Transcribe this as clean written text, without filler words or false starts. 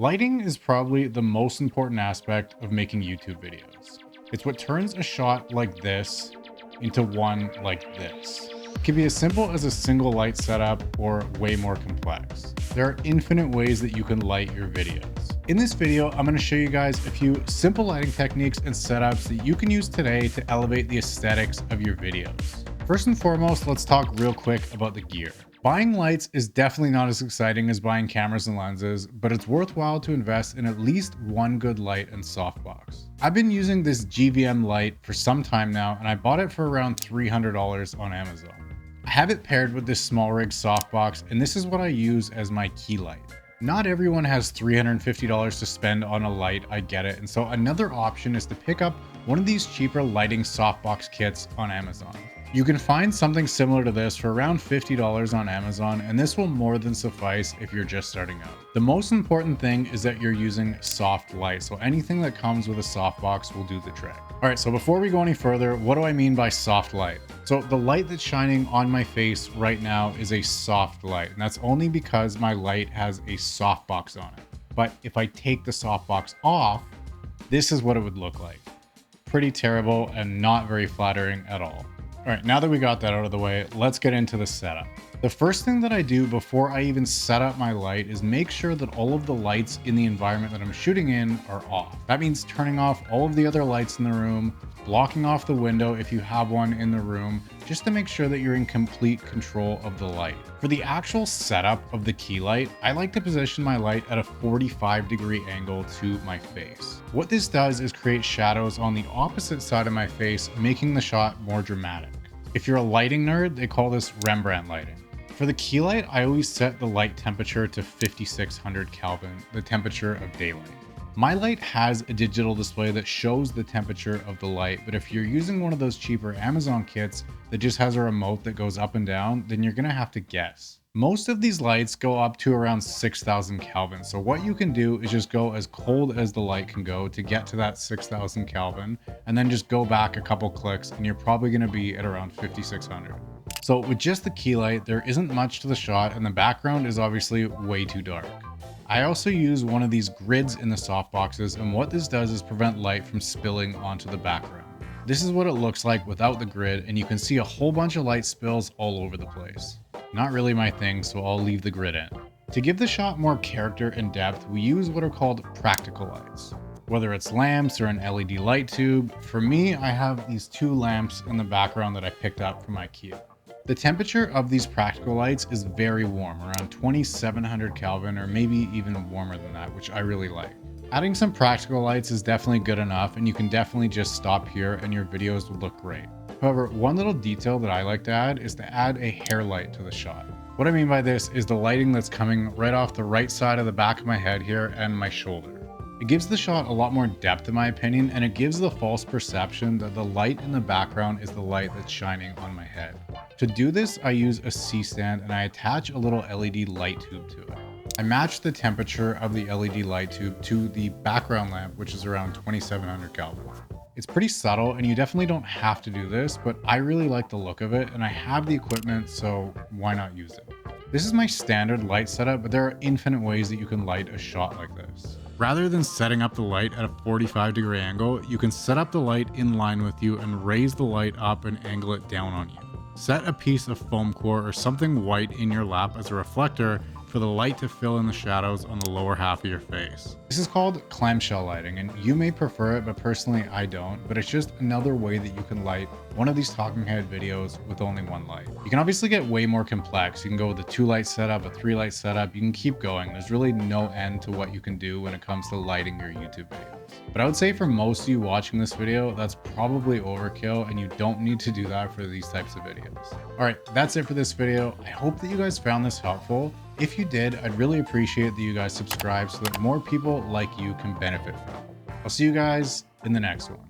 Lighting is probably the most important aspect of making YouTube videos. It's what turns a shot like this into one like this. It can be as simple as a single light setup or way more complex. There are infinite ways that you can light your videos. In this video, I'm going to show you guys a few simple lighting techniques and setups that you can use today to elevate the aesthetics of your videos. First and foremost, let's talk real quick about the gear. Buying lights is definitely not as exciting as buying cameras and lenses, but it's worthwhile to invest in at least one good light and softbox. I've been using this GVM light for some time now, and I bought it for around $300 on Amazon. I have it paired with this SmallRig softbox, and this is what I use as my key light. Not everyone has $350 to spend on a light, I get it, and so another option is to pick up one of these cheaper lighting softbox kits on Amazon. You can find something similar to this for around $50 on Amazon, and this will more than suffice if you're just starting out. The most important thing is that you're using soft light, so anything that comes with a softbox will do the trick. All right, so before we go any further, what do I mean by soft light? So the light that's shining on my face right now is a soft light, and that's only because my light has a softbox on it. But if I take the softbox off, this is what it would look like. Pretty terrible and not very flattering at all. All right, now that we got that out of the way, let's get into the setup. The first thing that I do before I even set up my light is make sure that all of the lights in the environment that I'm shooting in are off. That means turning off all of the other lights in the room, blocking off the window if you have one in the room, just to make sure that you're in complete control of the light. For the actual setup of the key light, I like to position my light at a 45-degree angle to my face. What this does is create shadows on the opposite side of my face, making the shot more dramatic. If you're a lighting nerd, they call this Rembrandt lighting. For the key light, I always set the light temperature to 5600 Kelvin, the temperature of daylight. My light has a digital display that shows the temperature of the light, but if you're using one of those cheaper Amazon kits that just has a remote that goes up and down, then you're gonna have to guess. Most of these lights go up to around 6000 Kelvin, so what you can do is just go as cold as the light can go to get to that 6000 Kelvin, and then just go back a couple clicks and you're probably gonna be at around 5600. So with just the key light, there isn't much to the shot and the background is obviously way too dark. I also use one of these grids in the softboxes, and what this does is prevent light from spilling onto the background. This is what it looks like without the grid, and you can see a whole bunch of light spills all over the place. Not really my thing, so I'll leave the grid in. To give the shot more character and depth, we use what are called practical lights. Whether it's lamps or an LED light tube, for me, I have these two lamps in the background that I picked up from IKEA. The temperature of these practical lights is very warm, around 2700 Kelvin, or maybe even warmer than that, which I really like. Adding some practical lights is definitely good enough, and you can definitely just stop here and your videos will look great. However, one little detail that I like to add is to add a hair light to the shot. What I mean by this is the lighting that's coming right off the right side of the back of my head here and my shoulder. It gives the shot a lot more depth in my opinion, and it gives the false perception that the light in the background is the light that's shining on my head. To do this, I use a C-stand and I attach a little LED light tube to it. I match the temperature of the LED light tube to the background lamp, which is around 2700 Kelvin. It's pretty subtle and you definitely don't have to do this, but I really like the look of it and I have the equipment, so why not use it? This is my standard light setup, but there are infinite ways that you can light a shot like this. Rather than setting up the light at a 45-degree angle, you can set up the light in line with you and raise the light up and angle it down on you. Set a piece of foam core or something white in your lap as a reflector for the light to fill in the shadows on the lower half of your face. This is called clamshell lighting, and you may prefer it, but personally I don't, but it's just another way that you can light one of these talking head videos with only one light. You can obviously get way more complex. You can go with a 2-light setup, a 3-light setup, you can keep going. There's really no end to what you can do when it comes to lighting your YouTube videos. But I would say for most of you watching this video, that's probably overkill and you don't need to do that for these types of videos. All right, that's it for this video. I hope that you guys found this helpful. If you did, I'd really appreciate that you guys subscribe so that more people like you can benefit from it. I'll see you guys in the next one.